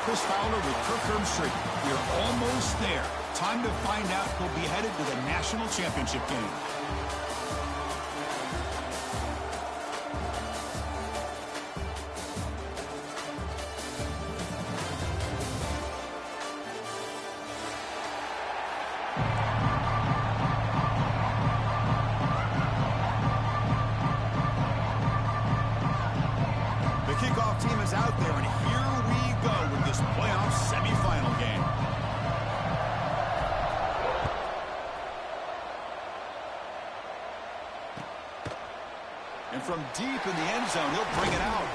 Chris Fowler with Kirk Herbstreit. We're almost there. Time to find out who'll be headed to the national championship game. The kickoff team is out there, and here we go with this playoff semifinal game. And from deep in the end zone, he'll bring it out.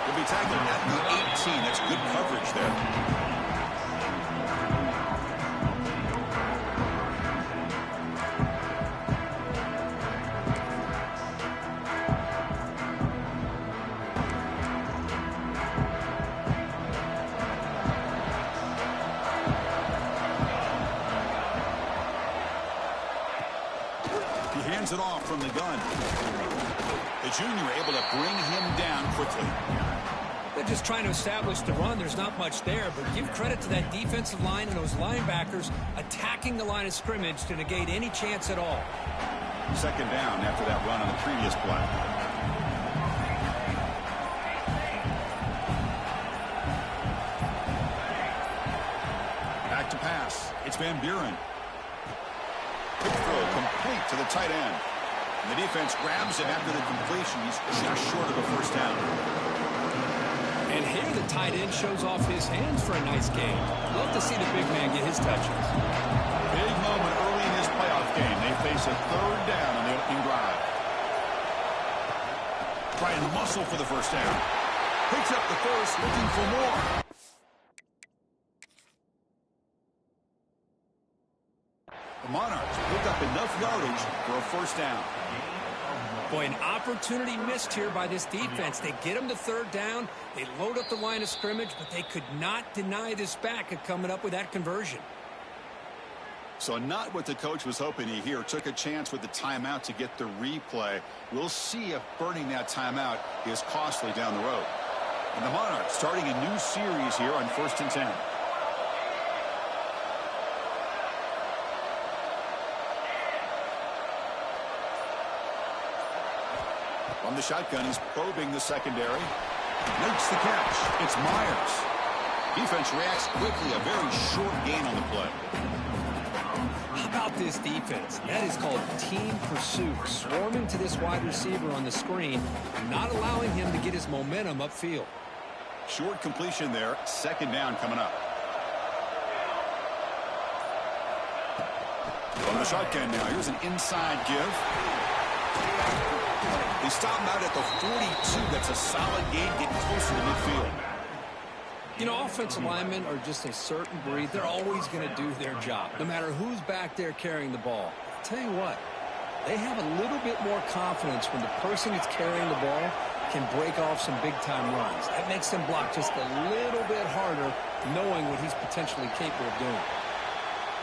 He'll be tackled at the 18. That's good coverage there. He hands it off from the gun. The junior able to bring him down quickly. They're just trying to establish the run. There's not much there, but give credit to that defensive line and those linebackers attacking the line of scrimmage to negate any chance at all. Second down after that run on the previous play. Back to pass. It's Van Buren. Quick throw complete to the tight end. And the defense grabs him after the completion. He's just short of a first down. And here the tight end shows off his hands for a nice game. Love to see the big man get his touches. Big moment early in this playoff game. They face a third down on the opening drive. Try and muscle for the first down. Picks up the first, looking for more. The Monarchs pick up enough yardage for a first down. Boy, an opportunity missed here by this defense. They get him to third down. They load up the line of scrimmage, but they could not deny this back of coming up with that conversion. So not what the coach was hoping to hear. Took a chance with the timeout to get the replay. We'll see if burning that timeout is costly down the road. And the Monarchs starting a new series here on 1st and 10. From the shotgun, he's probing the secondary. Makes the catch. It's Myers. Defense reacts quickly. A very short gain on the play. How about this defense? That is called team pursuit. Swarming to this wide receiver on the screen, not allowing him to get his momentum upfield. Short completion there. Second down coming up. From the shotgun now. Here's an inside give. They stop him out at the 42. That's a solid gain, getting closer to midfield. You know, offensive linemen are just a certain breed. They're always going to do their job, no matter who's back there carrying the ball. I'll tell you what, they have a little bit more confidence when the person that's carrying the ball can break off some big-time runs. That makes them block just a little bit harder, knowing what he's potentially capable of doing.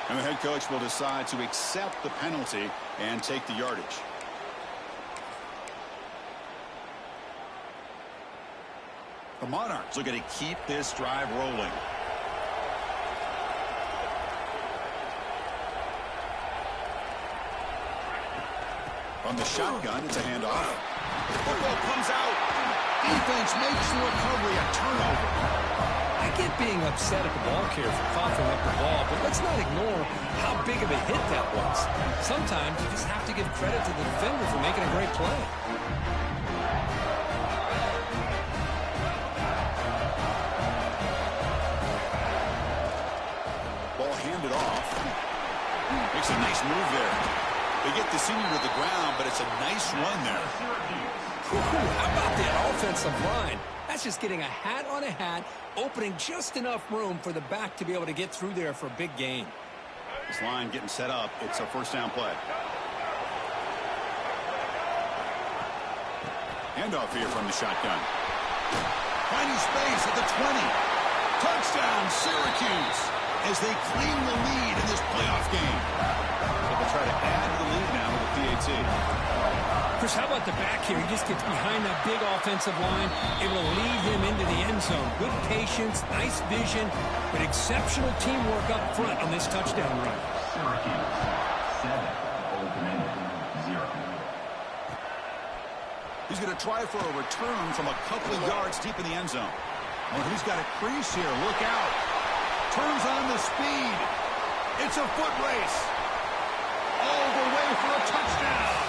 And the head coach will decide to accept the penalty and take the yardage. The Monarchs are going to keep this drive rolling. From the shotgun, it's a handoff. Football comes out. Defense makes the recovery, a turnover. I get being upset at the ball carrier for coughing up the ball, but let's not ignore how big of a hit that was. Sometimes you just have to give credit to the defender for making a great play. Handed off. Makes a nice move there. They get the senior to the ground, but it's a nice run there. Ooh, how about that offensive line? That's just getting a hat on a hat, opening just enough room for the back to be able to get through there for a big gain. This line getting set up. It's a first down play. Handoff here from the shotgun. Finding space at the 20. Touchdown, Syracuse. as they claim the lead in this playoff game. So they'll try to add to the lead now with the PAT. Chris, how about the back here? He just gets behind that big offensive line, able to lead him into the end zone. Good patience, nice vision, but exceptional teamwork up front on this touchdown run. He's going to try for a return from a couple of yards deep in the end zone. Oh, he's got a crease here. Look out. Turns on the speed. It's a foot race. All the way for a touchdown.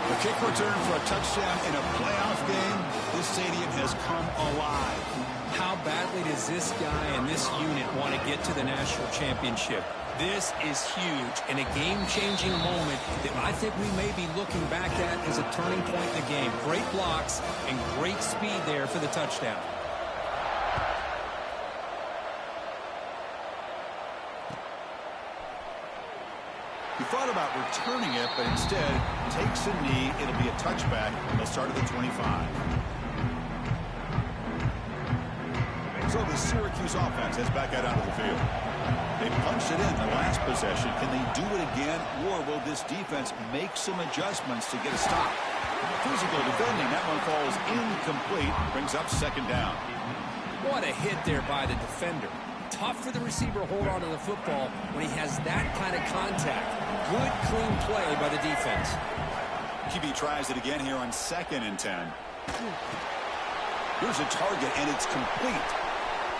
A kick return for a touchdown in a playoff game. This stadium has come alive. How badly does this guy and this unit want to get to the national championship? This is huge and a game-changing moment that I think we may be looking back at as a turning point in the game. Great blocks and great speed there for the touchdown. He thought about returning it, but instead takes a knee. It'll be a touchback. They'll start at the 25. So the Syracuse offense heads back out onto the field. They punched it in the last possession. Can they do it again, or will this defense make some adjustments to get a stop? Physical defending. That one falls incomplete. Brings up second down. What a hit there by the defender. Tough for the receiver to hold on to the football when he has that kind of contact. Good, clean play by the defense. QB tries it again here on 2nd and 10. Here's a target, and it's complete.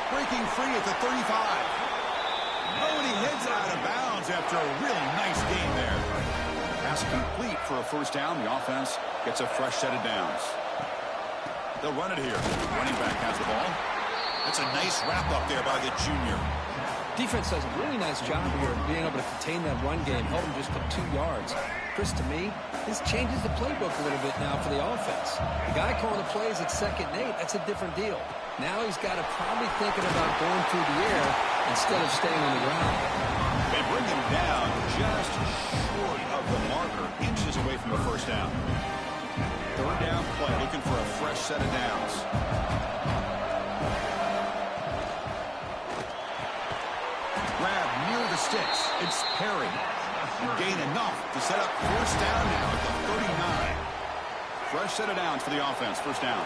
Breaking free at the 35. Oh, and he heads out of bounds after a really nice game there. Pass complete for a first down. The offense gets a fresh set of downs. They'll run it here. Running back has the ball. That's a nice wrap-up there by the junior. Defense does a really nice job here of being able to contain that run game, held him just to 2 yards. Chris, to me, this changes the playbook a little bit now for the offense. The guy calling the plays at 2nd and 8, that's a different deal. Now he's got to probably thinking about going through the air instead of staying on the ground. They bring him down just short of the marker, inches away from the first down. 3rd down play, looking for a fresh set of downs. Grab near the sticks. It's Perry. Gain enough to set up first down now at the 39. Fresh set of downs for the offense. First down.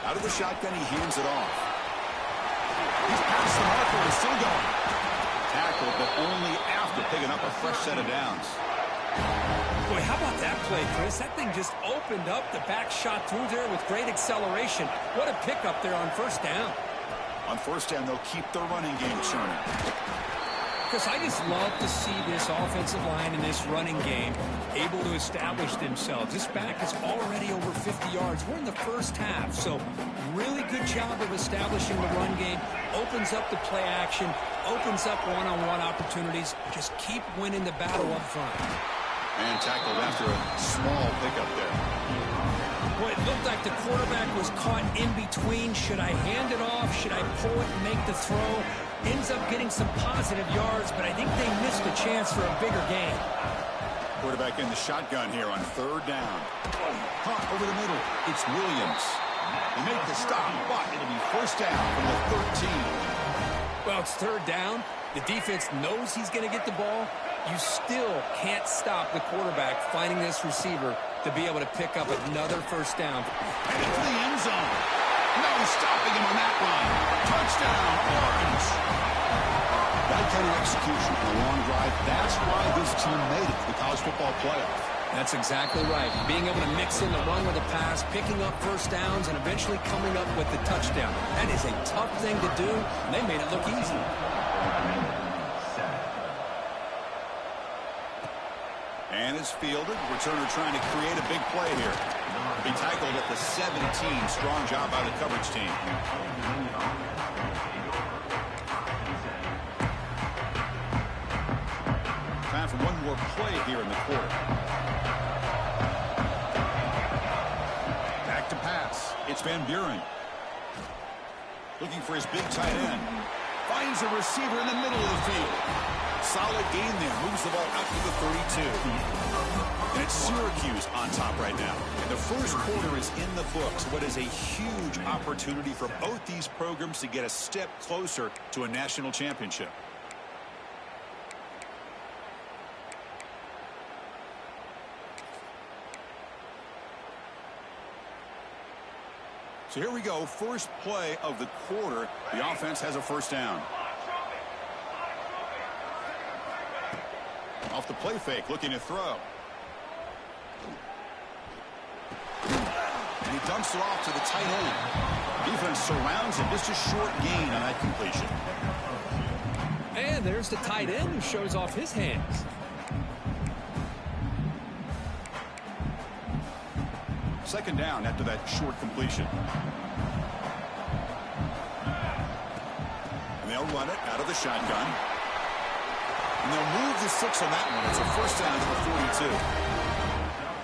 Out of the shotgun, he hands it off. He's past the marker. He's still going. Tackled, but only after picking up a fresh set of downs. Boy, how about that play, Chris? That thing just opened up. The back shot through there with great acceleration. What a pickup there on first down. On first down, they'll keep the running game churning. Chris, I just love to see this offensive line and this running game able to establish themselves. This back is already over 50 yards. We're in the first half, so really good job of establishing the run game. Opens up the play action, opens up one-on-one opportunities. Just keep winning the battle up front. And tackled after a small pickup there. Well, it looked like the quarterback was caught in between. Should I hand it off? Should I pull it and make the throw? Ends up getting some positive yards, but I think they missed a chance for a bigger gain. Quarterback in the shotgun here on 3rd down. Caught over the middle. It's Williams. They make the stop, but it'll be first down from the 13. Well, it's 3rd down. The defense knows he's going to get the ball. You still can't stop the quarterback finding this receiver to be able to pick up another first down. Headed for the end zone. No stopping him on that run. Touchdown, Orange. That kind of execution for a long drive, that's why this team made it to the college football playoff. That's exactly right. Being able to mix in the run with the pass, picking up first downs, and eventually coming up with the touchdown. That is a tough thing to do, and they made it look easy. And it's fielded. Returner trying to create a big play here. Be tackled at the 17. Strong job by the coverage team. Time for one more play here in the quarter. Back to pass. It's Van Buren. Looking for his big tight end. Finds a receiver in the middle of the field. Solid gain there. Moves the ball out to the 32. And And it's Syracuse on top right now. And the first quarter is in the books. What is a huge opportunity for both these programs to get a step closer to a national championship. So here we go. First play of the quarter. The offense has a first down. Off the play fake, looking to throw. And he dumps it off to the tight end. Defense surrounds him. Just a short gain on that completion. And there's the tight end who shows off his hands. Second down after that short completion. And they'll run it out of the shotgun. And they'll move the 6 on that one. It's a first down to the 42.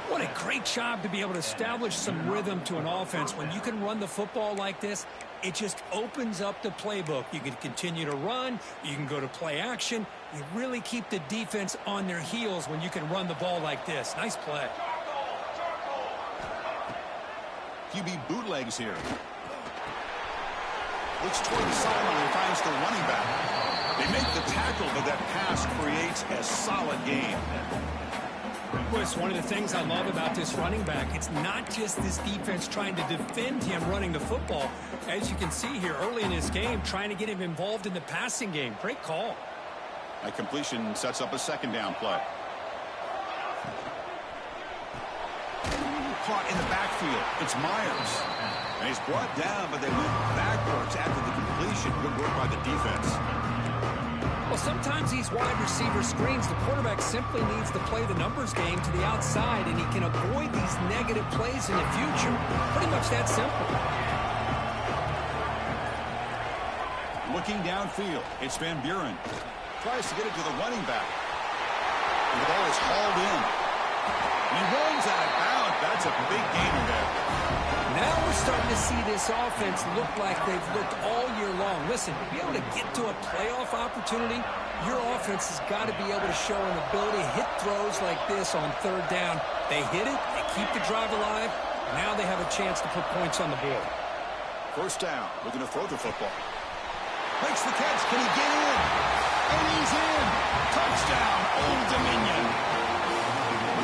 What a great job to be able to establish some rhythm to an offense. When you can run the football like this, it just opens up the playbook. You can continue to run. You can go to play action. You really keep the defense on their heels when you can run the ball like this. Nice play. QB bootlegs here. Looks toward the sideline and finds the running back. They make the tackle, but that pass creates a solid gain. Well, it's one of the things I love about this running back. It's not just this defense trying to defend him running the football. As you can see here early in this game, trying to get him involved in the passing game. Great call. That completion sets up a second down play. Caught in the backfield. It's Myers. And he's brought down, but they went backwards after the completion. Good work by the defense. Well, sometimes these wide receiver screens, the quarterback simply needs to play the numbers game to the outside, and he can avoid these negative plays in the future. Pretty much that simple. Looking downfield, it's Van Buren. Tries to get it to the running back. And the ball is hauled in. And he rolls out of bounds. That's a big gainer there. Now we're starting to see this offense look like they've looked all year long. Listen, to be able to get to a playoff opportunity, your offense has got to be able to show an ability to hit throws like this on third down. They hit it, they keep the drive alive. Now they have a chance to put points on the board. First down, looking to throw the football. Makes the catch, can he get in? And he's in! Touchdown, Old Dominion!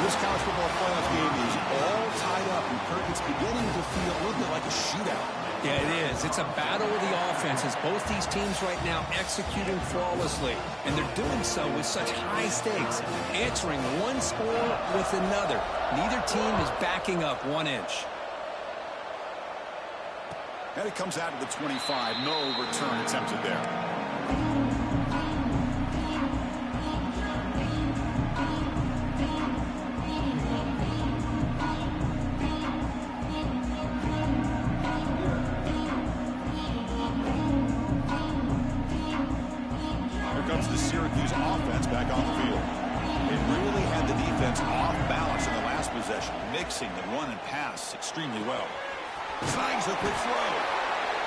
This college football playoff game is all tied up, and Kirk, it's beginning to feel a little bit like a shootout. Yeah, it is. It's a battle of the offenses. Both these teams right now executing flawlessly, and they're doing so with such high stakes, answering one score with another. Neither team is backing up 1 inch. And it comes out of the 25. No return attempted there. The Syracuse offense back on the field. It really had the defense off balance in the last possession, mixing the run and pass extremely well. Snags a quick throw.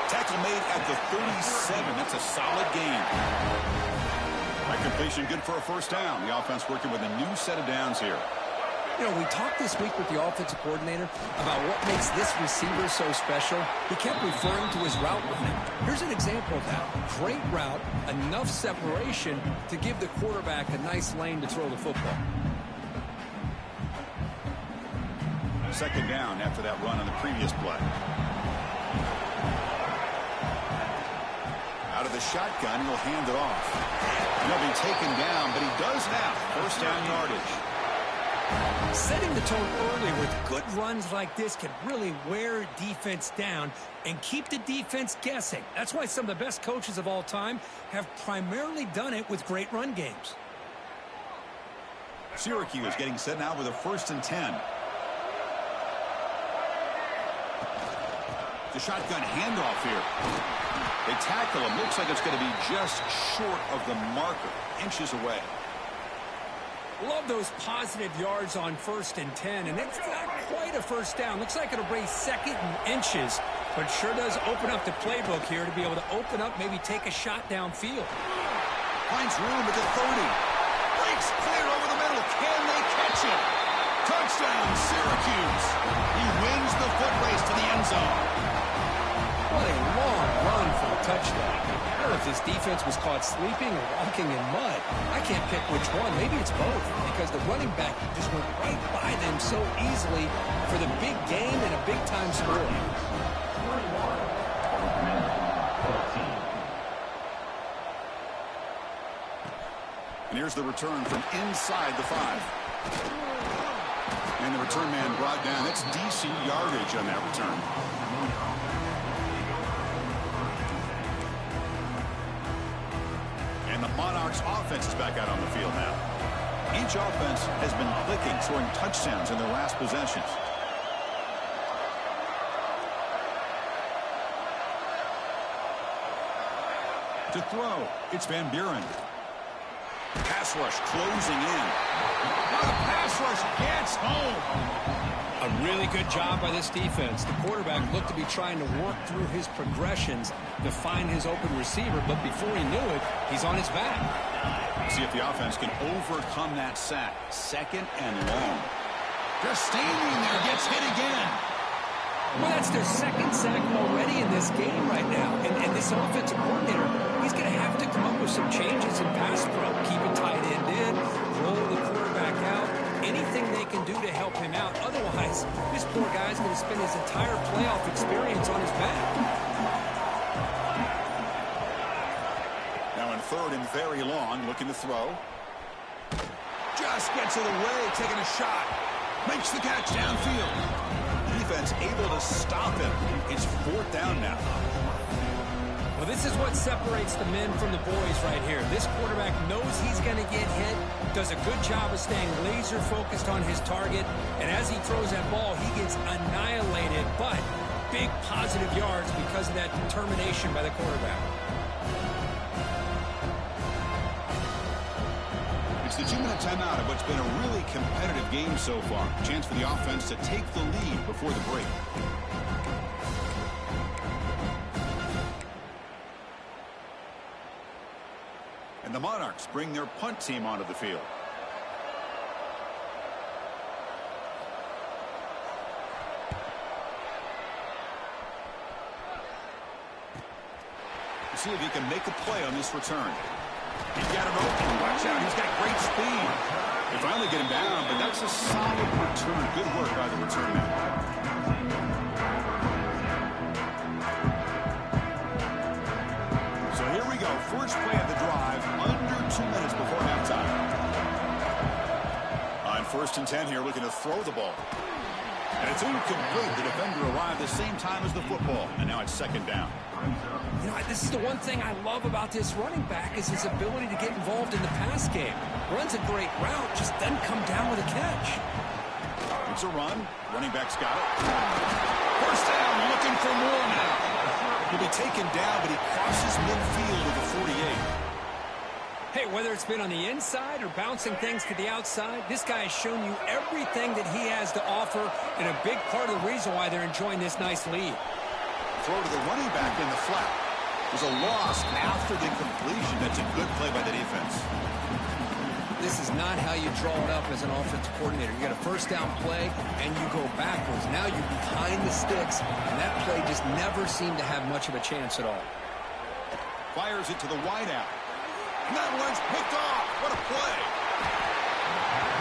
Tackle made at the 37. That's a solid gain. That completion good for a first down. The offense working with a new set of downs here. You know, we talked this week with the offensive coordinator about what makes this receiver so special. He kept referring to his route running. Here's an example of that. Great route, enough separation to give the quarterback a nice lane to throw the football. Second down after that run on the previous play. Out of the shotgun, he'll hand it off. He'll be taken down, but he does have first down yardage. Setting the tone early with good runs like this can really wear defense down and keep the defense guessing. That's why some of the best coaches of all time have primarily done it with great run games. Syracuse getting set now with a 1st and 10. The shotgun handoff here. They tackle him. Looks like it's going to be just short of the marker, inches away. Love those positive yards on 1st and 10, and it's not quite a first down. Looks like it'll bring 2nd and inches, but sure does open up the playbook here to be able to open up, maybe take a shot downfield. Finds room at the 30. Breaks clear over the middle. Can they catch it? Touchdown, Syracuse. He wins the foot race to the end zone. What a long run for a touchdown. I don't know if this defense was caught sleeping or walking in mud. I can't pick which one. Maybe it's both, because the running back just went right by them so easily for the big game and a big-time score. And here's the return from inside the 5. And the return man brought down. That's DC yardage on that return. And the Monarchs offense is back out on the field now. Each offense has been clicking, scoring touchdowns in their last possessions. To throw, it's Van Buren. Pass rush closing in. Now the pass rush gets home. A really good job by this defense. The quarterback looked to be trying to work through his progressions to find his open receiver, but before he knew it, he's on his back. See if the offense can overcome that sack. 2nd and long. Just standing there, gets hit again. Well, that's their 2nd sack already in this game right now. And this offensive coordinator, he's going to have to come up with some changes in pass pro. Keep a tight end in, roll the quarterback out, anything they can do to help him out. Otherwise, this poor guy's going to spend his entire playoff experience on his back. Now in 3rd and very long, looking to throw. Just gets it away, taking a shot. Makes the catch downfield. Defense able to stop him. It's 4th down now. Well, this is what separates the men from the boys right here. This quarterback knows he's going to get hit, does a good job of staying laser focused on his target, and as he throws that ball, he gets annihilated, but big positive yards because of that determination by the quarterback. It's the 2-minute timeout of what's been a really competitive game so far. Chance for the offense to take the lead before the break. And the Monarchs bring their punt team onto the field. See if he can make a play on this return. He's got him open. Watch out. He's got great speed. They finally get him down, but that's a solid return. Good work by the return man. So here we go. First play of the drive. Under 2 minutes before halftime. On 1st and 10 here, looking to throw the ball. And it's incomplete. The defender arrived the same time as the football. And now it's 2nd down. You know, this is the one thing I love about this running back is his ability to get involved in the pass game. Runs a great route, just doesn't come down with a catch. It's a run. Running back's got it. First down, looking for more now. He'll be taken down, but he crosses midfield with a 48. Hey, whether it's been on the inside or bouncing things to the outside, this guy has shown you everything that he has to offer, and a big part of the reason why they're enjoying this nice lead. Throw to the running back in the flat. There's a loss after the completion. That's a good play by the defense. This is not how you draw it up as an offensive coordinator. You got a first down play, and you go backwards. Now you're behind the sticks, and that play just never seemed to have much of a chance at all. Fires it to the wideout. And that one's picked off. What a play.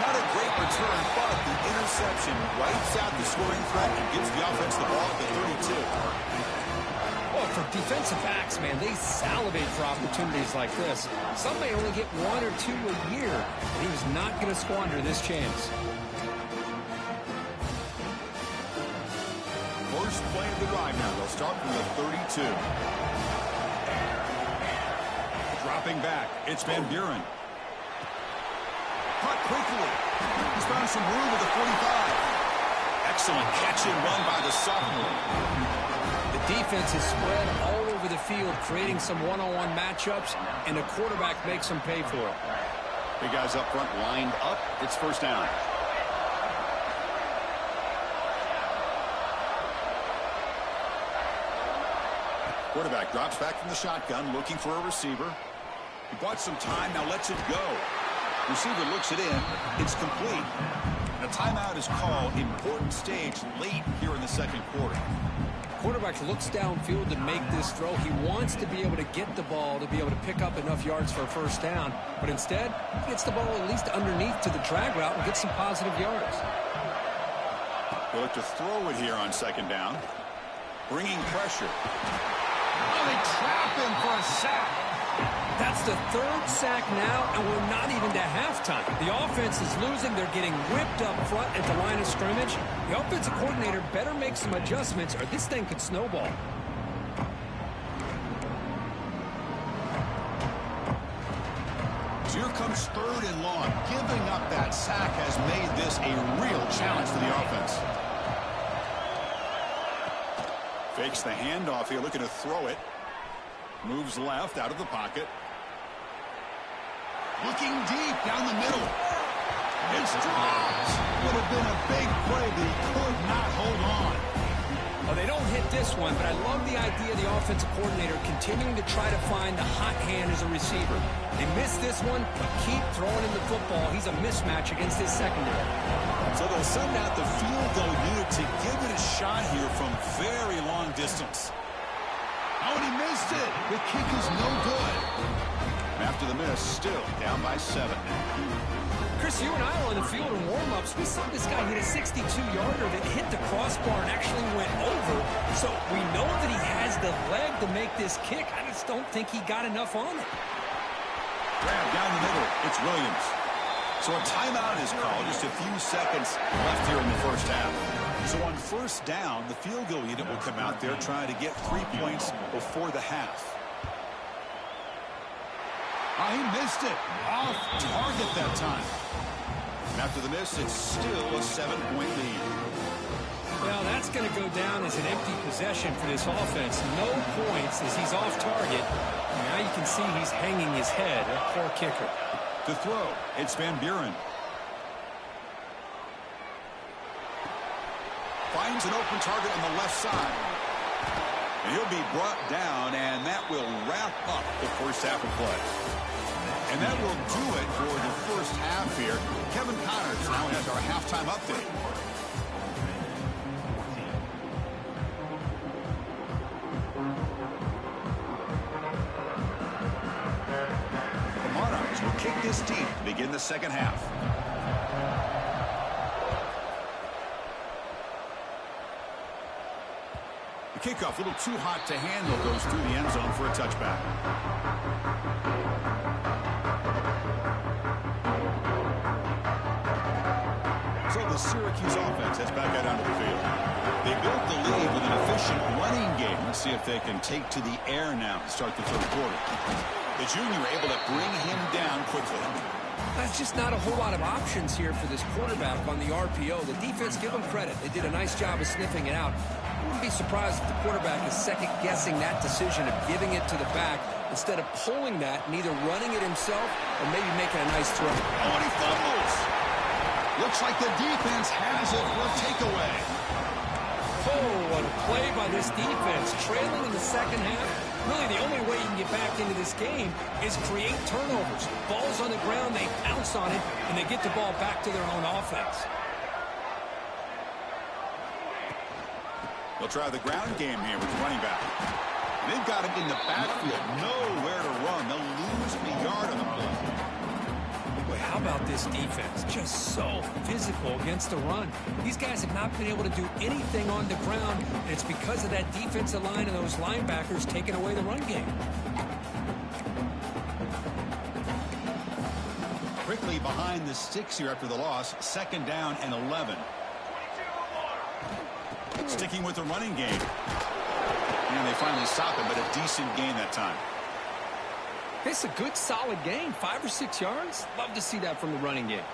Not a great return, but the interception wipes out the scoring threat and gives the offense the ball at the 32. Well, for defensive backs, man, they salivate for opportunities like this. Some may only get 1 or 2 a year, and he was not going to squander this chance. First play of the drive now. They'll start from the 32. Dropping back, it's Van Buren. Cut quickly. He's found some room at the 45. Excellent catch and run by the sophomore. The defense is spread all over the field, creating some one-on-one matchups, and the quarterback makes them pay for it. Big guys up front lined up. It's first down. Quarterback drops back from the shotgun, looking for a receiver. He bought some time, now lets it go. Receiver looks it in. It's complete. A timeout is called. Important stage late here in the second quarter. Quarterback looks downfield to make this throw. He wants to be able to get the ball to be able to pick up enough yards for a first down. But instead, he gets the ball at least underneath to the drag route and gets some positive yards. They'll look to throw it here on second down. Bringing pressure. Oh, they trap him for a sack. That's the third sack now, and we're not even to halftime. The offense is losing. They're getting whipped up front at the line of scrimmage. The offensive coordinator better make some adjustments, or this thing could snowball. So here comes third and long. Giving up that sack has made this a real challenge for the offense. Fakes the handoff here, looking to throw it. Moves left out of the pocket. Looking deep down the middle. It's dropped. Would have been a big play, but he could not hold on. Well, they don't hit this one, but I love the idea of the offensive coordinator continuing to try to find the hot hand as a receiver. They missed this one, but keep throwing him the football. He's a mismatch against his secondary. So they'll send out the field goal unit to give it a shot here from very long distance. Oh, and he missed it. The kick is no good. After the miss, still down by 7. Chris, you and I were on the field in warm-ups. We saw this guy hit a 62-yarder that hit the crossbar and actually went over. So we know that he has the leg to make this kick. I just don't think he got enough on it. Grab down the middle. It's Williams. So a timeout is called. Just a few seconds left here in the first half. So on first down, the field goal unit will come out there trying to get 3 points before the half. Oh, he missed it. Off target that time. And after the miss, it's still a 7-point lead. Well, that's going to go down as an empty possession for this offense. No points as he's off target. Now you can see he's hanging his head. A poor kicker. To throw, it's Van Buren. Finds an open target on the left side. And he'll be brought down, and that will wrap up the first half of play. And that will do it for the first half here. Kevin Connors now has our halftime update. The Monarchs will kick this deep to begin the second half. The kickoff, a little too hot to handle, goes through the end zone for a touchback. So the Syracuse offense heads back out onto the field. They built the lead with an efficient running game. Let's see if they can take to the air now to start the third quarter. The junior able to bring him down quickly. That's just not a whole lot of options here for this quarterback on the RPO. The defense, give them credit. They did a nice job of sniffing it out. I wouldn't be surprised if the quarterback is second-guessing that decision of giving it to the back instead of pulling that and either running it himself or maybe making a nice throw. Oh, and he fumbles. Looks like the defense has it for a takeaway. Oh, what a play by this defense. Trailing in the second half. Really, the only way you can get back into this game is create turnovers. Ball's on the ground, they pounce on it, and they get the ball back to their own offense. They'll try the ground game here with the running back. And they've got him in the backfield. Nowhere to run. They'll lose a yard on the play. Boy, how about this defense? Just so physical against the run. These guys have not been able to do anything on the ground, and it's because of that defensive line and those linebackers taking away the run game. Quickly behind the sticks here after the loss. Second down and 11. Sticking with the running game. And they finally stop him, but a decent gain that time. It's a good, solid gain. 5 or 6 yards. Love to see that from the running game.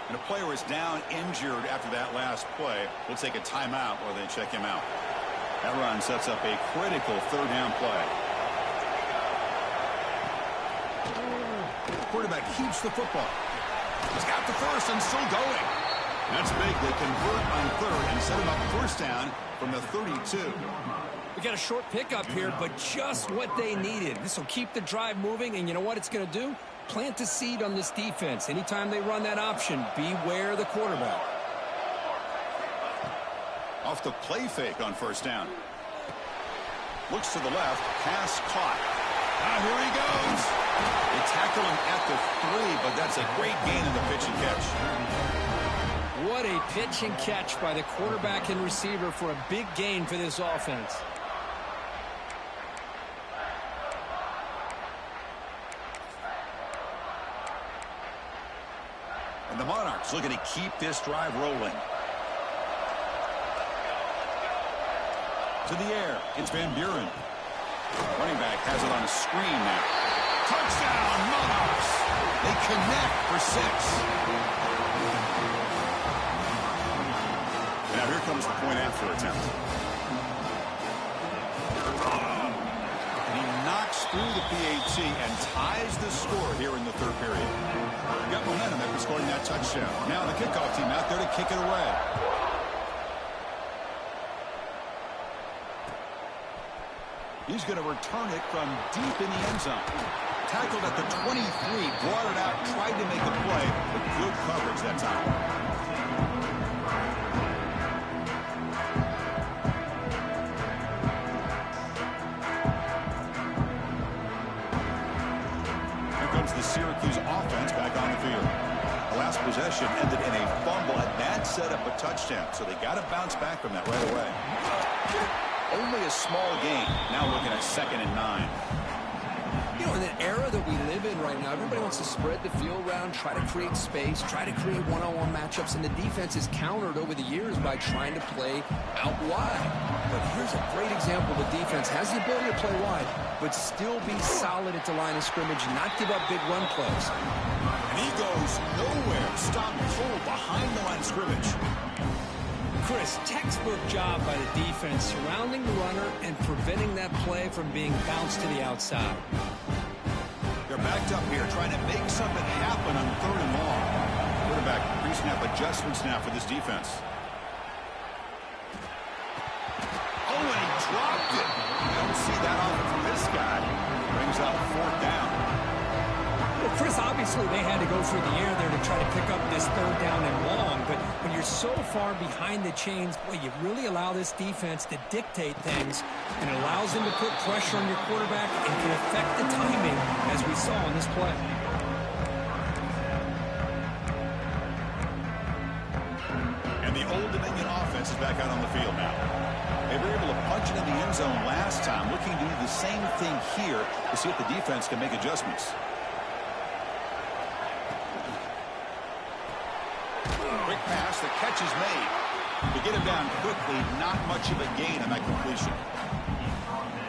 And a player is down injured after that last play. We'll take a timeout while they check him out. That run sets up a critical third down play. The quarterback keeps the football. He's got the first and still going. That's big. They convert on third and set him up first down from the 32. We got a short pickup here, but just what they needed. This will keep the drive moving, and you know what it's going to do? Plant the seed on this defense. Anytime they run that option, beware the quarterback. Off the play fake on first down. Looks to the left. Pass caught. Here he goes. They tackle him at the 3, but that's a great gain in the pitch and catch. What a pitch and catch by the quarterback and receiver for a big gain for this offense. And the Monarchs looking to keep this drive rolling. To the air. It's Van Buren. Running back has it on a screen now. Touchdown, Monarchs. They connect for 6. Now here comes the point after attempt. And he knocks through the PAT and ties the score here in the third period. Got momentum after scoring that touchdown. Now the kickoff team out there to kick it away. He's going to return it from deep in the end zone. Tackled at the 23, brought it out, tried to make a play, but good coverage that time. Here comes the Syracuse offense back on the field. The last possession ended in a fumble, and that set up a touchdown, so they got to bounce back from that right away. Only a small gain. Now looking at 2nd and 9. You know, in the era that we live in right now, everybody wants to spread the field around, try to create space, try to create one-on-one matchups, and the defense is countered over the years by trying to play out wide. But here's a great example. The defense has the ability to play wide, but still be solid at the line of scrimmage, not give up big run plays. And he goes nowhere. Stop cold behind the line of scrimmage. Chris, textbook job by the defense surrounding the runner and preventing that play from being bounced to the outside. They're backed up here trying to make something happen on 3rd and long. Quarterback pre-snap adjustments now for this defense. Oh, and he dropped it. You don't see that often from this guy. Brings up 4th down. Well, Chris, obviously they had to go through the air there to try to pick up this 3rd down and long, but when you're so far behind the chains, boy, you really allow this defense to dictate things, and it allows them to put pressure on your quarterback and can affect the timing, as we saw on this play. And the Old Dominion offense is back out on the field now. They were able to punch it in the end zone last time, looking to do the same thing here to see if the defense can make adjustments. Quick pass, the catch is made. To get him down quickly, not much of a gain on that completion.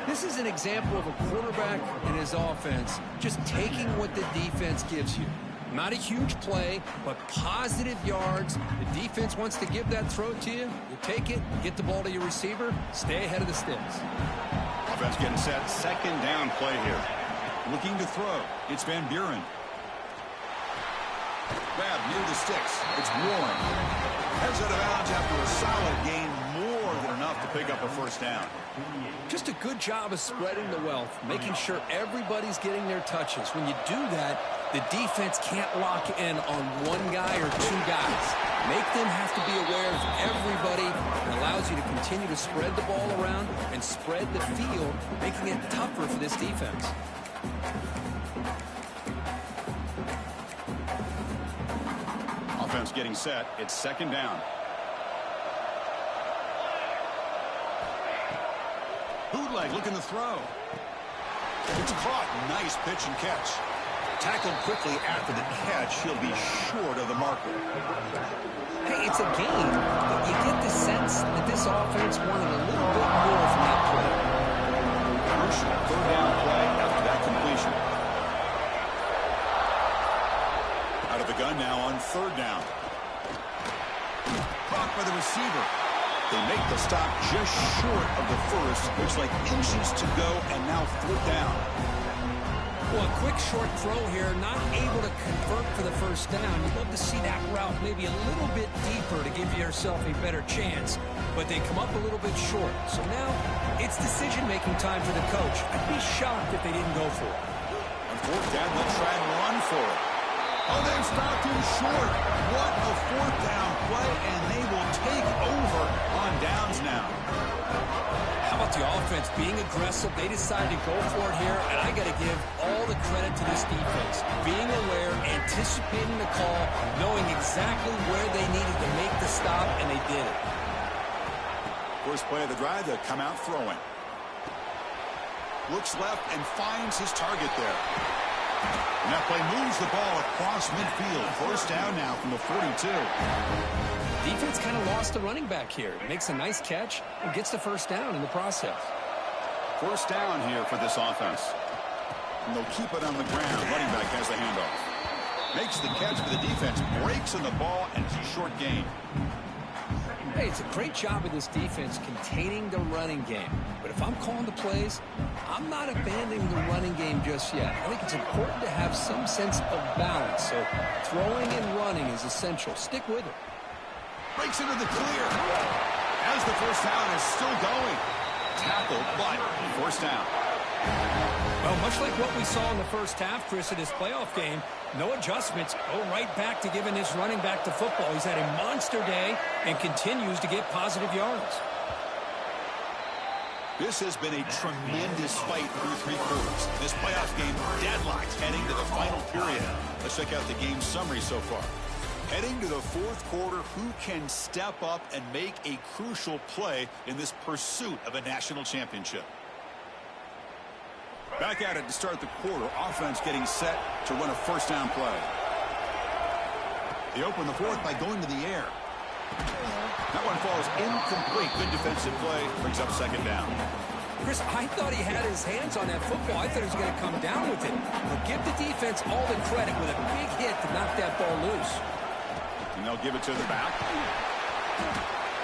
This is an example of a quarterback and his offense just taking what the defense gives you. Not a huge play, but positive yards. The defense wants to give that throw to you. You take it, get the ball to your receiver, stay ahead of the sticks. Offense getting set, 2nd down play here. Looking to throw. It's Van Buren. Grab near the sticks. It's Warren. Heads out of bounds after a solid gain, more than enough to pick up a 1st down. Just a good job of spreading the wealth, making sure everybody's getting their touches. When you do that, the defense can't lock in on one guy or 2 guys. Make them have to be aware of everybody. It allows you to continue to spread the ball around and spread the field, making it tougher for this defense. Offense getting set. It's 2nd down. Bootleg looking to throw. It's caught. Nice pitch and catch. Tackled quickly after the catch. He'll be short of the marker. Hey, it's a game, but you get the sense that this offense wanted a little bit more from that play. Crucial 3rd down play after that completion. Out of the gun now on 3rd down. Caught by the receiver. They make the stop just short of the first. Looks like inches to go, and now 4th down. Well, a quick short throw here, not able to convert for the 1st down. You'd love to see that route maybe a little bit deeper to give yourself a better chance, but they come up a little bit short. So now it's decision-making time for the coach. I'd be shocked if they didn't go for it. On 4th down, they'll try and run for it. Oh, they've stopped him short. What a 4th down play, and they will take over on downs now. How about the offense being aggressive? They decided to go for it here, and I got to give all the credit to this defense. Being aware, anticipating the call, knowing exactly where they needed to make the stop, and they did it. First play of the drive, they'll come out throwing. Looks left and finds his target there. And that play moves the ball across midfield. First down now from the 42. Defense kind of lost the running back here. Makes a nice catch and gets the first down in the process. First down here for this offense. And they'll keep it on the ground. Running back has the handoff. Makes the catch for the defense. Breaks in the ball, and it's a short gain. Hey, it's a great job of this defense containing the running game. But if I'm calling the plays, I'm not abandoning the running game just yet. I think it's important to have some sense of balance. So throwing and running is essential. Stick with it. Breaks into the clear. As the first down is still going. Tackled, but first down. Well, much like what we saw in the first half, Chris, of this playoff game, no adjustments. Go right back to giving his running back to football. He's had a monster day and continues to get positive yards. This has been a tremendous fight through three quarters. This playoff game deadlocked heading to the final period. Let's check out the game summary so far. Heading to the fourth quarter, who can step up and make a crucial play in this pursuit of a national championship? Back at it to start the quarter. Offense getting set to run a first down play. They open the fourth by going to the air. That one falls incomplete. Good defensive play. Brings up second down. Chris, I thought he had his hands on that football. I thought he was going to come down with it. But give the defense all the credit with a big hit to knock that ball loose. And they'll give it to the back.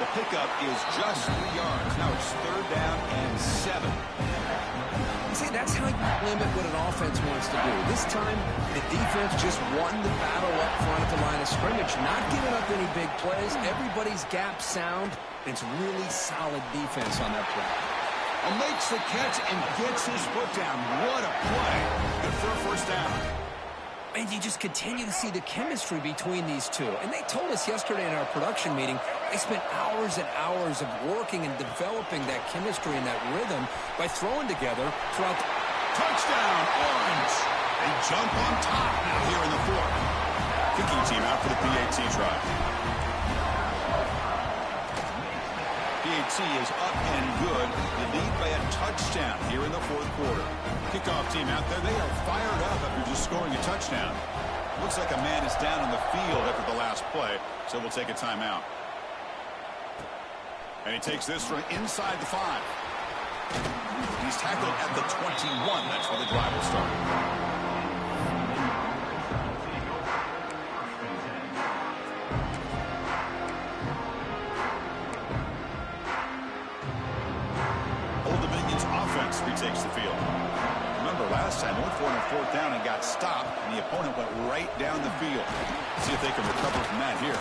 The pickup is just 3 yards. Now it's third down and 7. See, that's how you limit what an offense wants to do. This time, the defense just won the battle up front at the line of scrimmage, not giving up any big plays. Everybody's gap sound. It's really solid defense on that play. And makes the catch and gets his foot down. What a play. Good for a first down. And you just continue to see the chemistry between these two. And they told us yesterday in our production meeting, they spent hours and hours of working and developing that chemistry and that rhythm by throwing together throughout the... Touchdown, Orange! They jump on top now here in the fourth. Kicking team out for the PAT try. PAT is up and good. They lead by a touchdown here in the fourth quarter. Kickoff team out there. They are fired up after just scoring a touchdown. Looks like a man is down on the field after the last play, so we'll take a timeout. And he takes this from inside the 5. He's tackled at the 21. That's where the drive will start. Retakes the field. Remember last time, went for it on fourth down and got stopped, and the opponent went right down the field. See if they can recover from that here.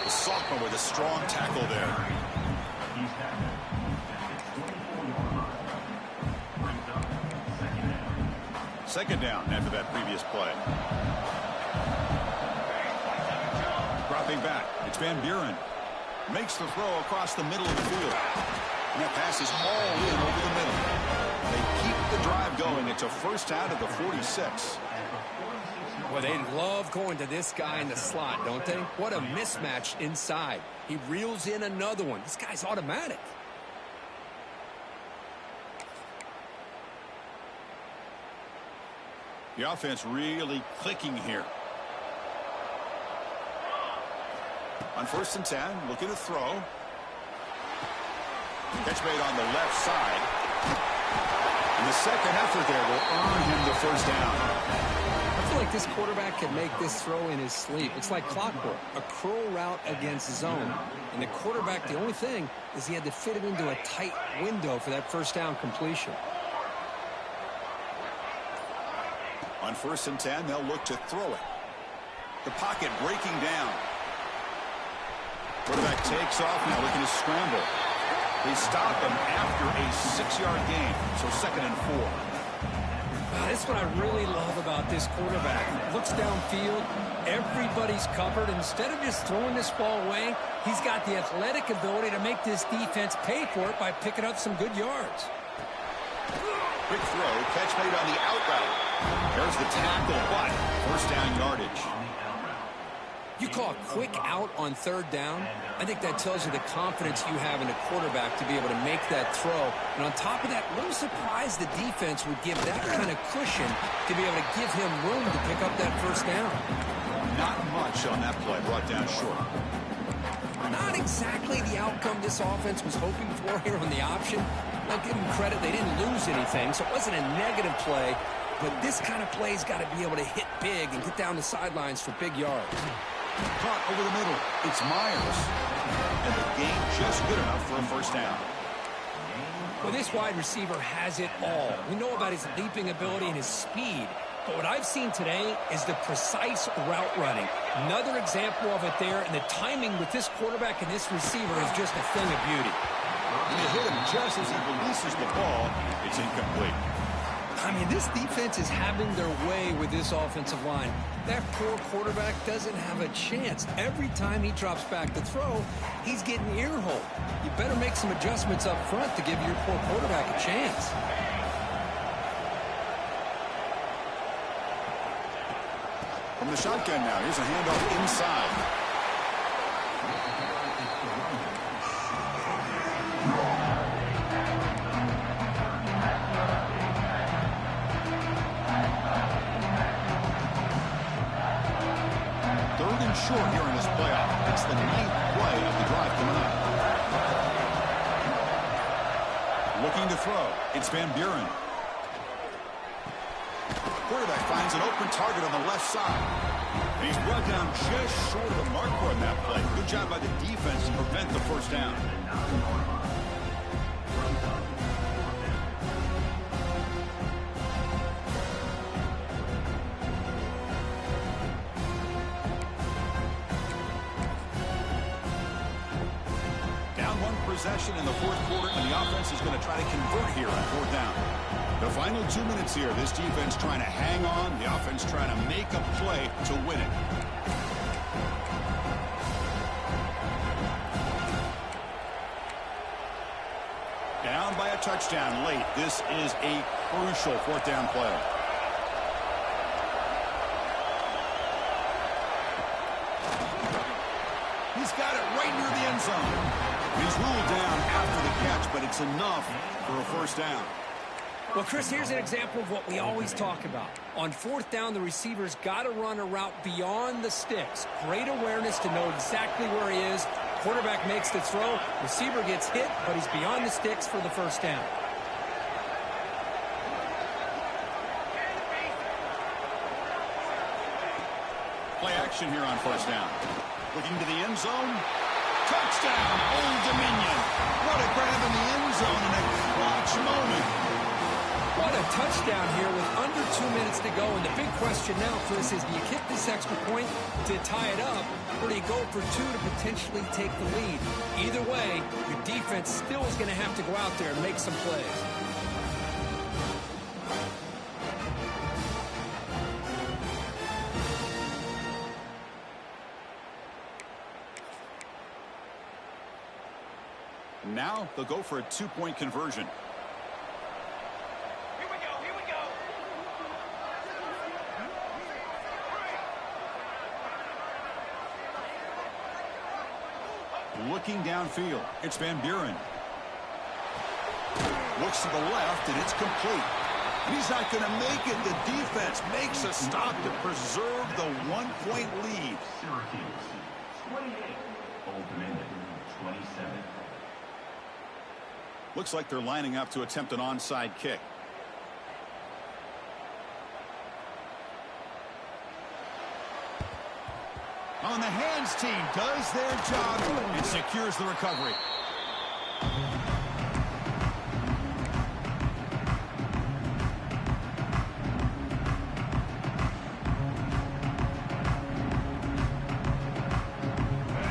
The sophomore with a strong tackle there. Second down after that previous play. Dropping back, it's Van Buren. Makes the throw across the middle of the field. And that pass is all in over the middle. They keep the drive going. It's a first down at the 46. Well, they love going to this guy in the slot, don't they? What a mismatch inside. He reels in another one. This guy's automatic. The offense really clicking here. On first and 10, looking to throw. Catch made on the left side. And the second effort there will earn him the first down. I feel like this quarterback can make this throw in his sleep. It's like clockwork, a curl route against zone. And the quarterback, the only thing is he had to fit it into a tight window for that first down completion. On first and 10, they'll look to throw it. The pocket breaking down. Quarterback takes off now, looking to scramble. They stop him after a 6-yard gain, so second and 4. That's what I really love about this quarterback. Looks downfield, everybody's covered. Instead of just throwing this ball away, he's got the athletic ability to make this defense pay for it by picking up some good yards. Quick throw, catch made on the out route. There's the tackle, but first down yardage. You call a quick out on third down. I think that tells you the confidence you have in a quarterback to be able to make that throw. And on top of that, a little surprised the defense would give that kind of cushion to be able to give him room to pick up that first down. Not much on that play, brought down short. Not exactly the outcome this offense was hoping for here on the option. I'll give them credit, they didn't lose anything, so it wasn't a negative play. But this kind of play's got to be able to hit big and get down the sidelines for big yards. Caught over the middle. It's Myers. And the gain just good enough for a first down. Well, this wide receiver has it all. We know about his leaping ability and his speed. But what I've seen today is the precise route running. Another example of it there, and the timing with this quarterback and this receiver is just a thing of beauty. When you hit him just as he releases the ball, it's incomplete. I mean, this defense is having their way with this offensive line. That poor quarterback doesn't have a chance. Every time he drops back to throw, he's getting ear-holed. You better make some adjustments up front to give your poor quarterback a chance. From the shotgun now, here's a handoff inside. Short here in this playoff. It's the 9th play of the drive coming up. Looking to throw. It's Van Buren. Quarterback finds an open target on the left side. And he's brought down just short of the marker on that play. Good job by the defense to prevent the first down. Possession in the fourth quarter, and the offense is going to try to convert here on fourth down. The final 2 minutes here, this defense trying to hang on, the offense trying to make a play to win it. Down by a touchdown late. This is a crucial fourth down play. He's got it right near the end zone. He's ruled down after the catch, but it's enough for a first down. Well, Chris, here's an example of what we always talk about. On fourth down, the receiver's got to run a route beyond the sticks. Great awareness to know exactly where he is. Quarterback makes the throw. Receiver gets hit, but he's beyond the sticks for the first down. Play action here on first down. Looking to the end zone. Touchdown, Old Dominion. What a grab in the end zone in a clutch moment. What a touchdown here with under 2 minutes to go. And the big question now, Chris, is do you kick this extra point to tie it up, or do you go for two to potentially take the lead? Either way, your defense still is going to have to go out there and make some plays. Now they'll go for a two-point conversion. Here we go, here we go. Looking downfield, it's Van Buren. Looks to the left, and it's complete. He's not going to make it. The defense makes a stop to preserve the one-point lead. Syracuse, 28. Old Dominion, 27. Looks like they're lining up to attempt an onside kick. On the hands team does their job and secures the recovery.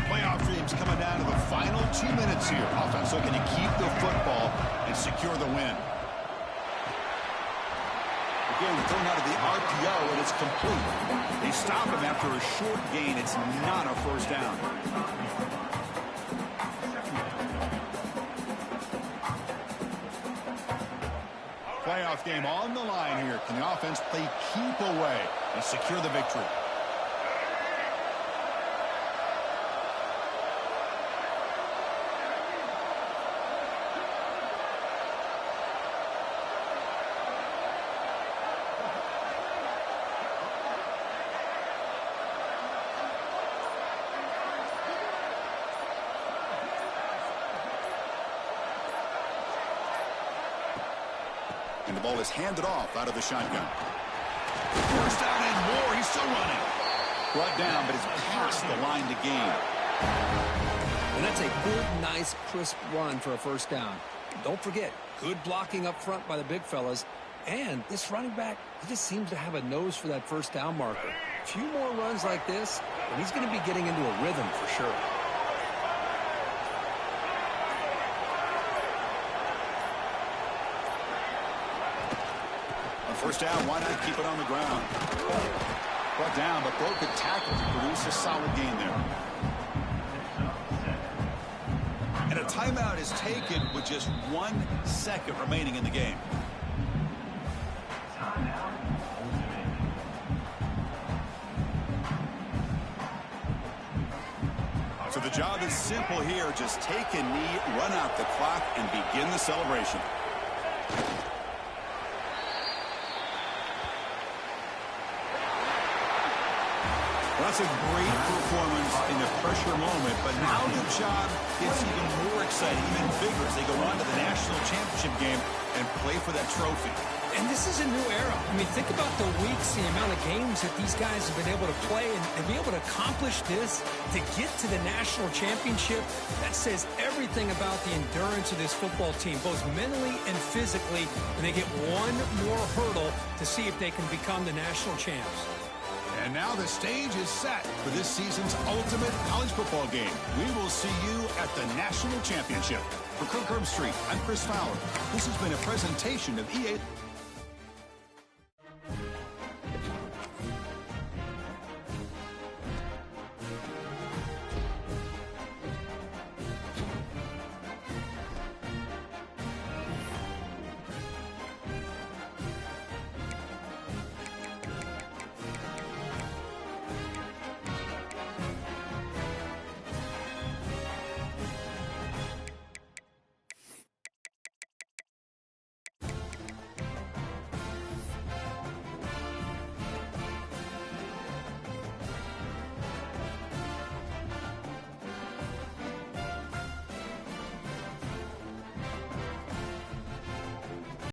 Playoff dreams coming down to the final 2 minutes here. Offense looking to keep the football and secure the win. The again, thrown out of the RPO, and it's complete. They stop him after a short gain. It's not a first down. Playoff game on the line here. Can the offense play keep away and secure the victory? And the ball is handed off out of the shotgun. First down and more. He's still running. Brought down, but it's past the line to gain. And that's a good, nice, crisp run for a first down. Don't forget, good blocking up front by the big fellas. And this running back, he just seems to have a nose for that first down marker. A few more runs like this, and he's going to be getting into a rhythm for sure. First down, why not keep it on the ground? Brought down, but broke a tackle to produce a solid gain there. And a timeout is taken with just 1 second remaining in the game. So the job is simple here. Just take a knee, run out the clock, and begin the celebration. That's a great performance in the pressure moment, but now the job gets even more exciting, even bigger as they go on to the national championship game and play for that trophy. And this is a new era. I mean, think about the weeks, the amount of games that these guys have been able to play and be able to accomplish this, to get to the national championship. That says everything about the endurance of this football team, both mentally and physically, and they get one more hurdle to see if they can become the national champs. And now the stage is set for this season's ultimate college football game. We will see you at the national championship. For Kirk Herbstreit, I'm Chris Fowler. This has been a presentation of EA.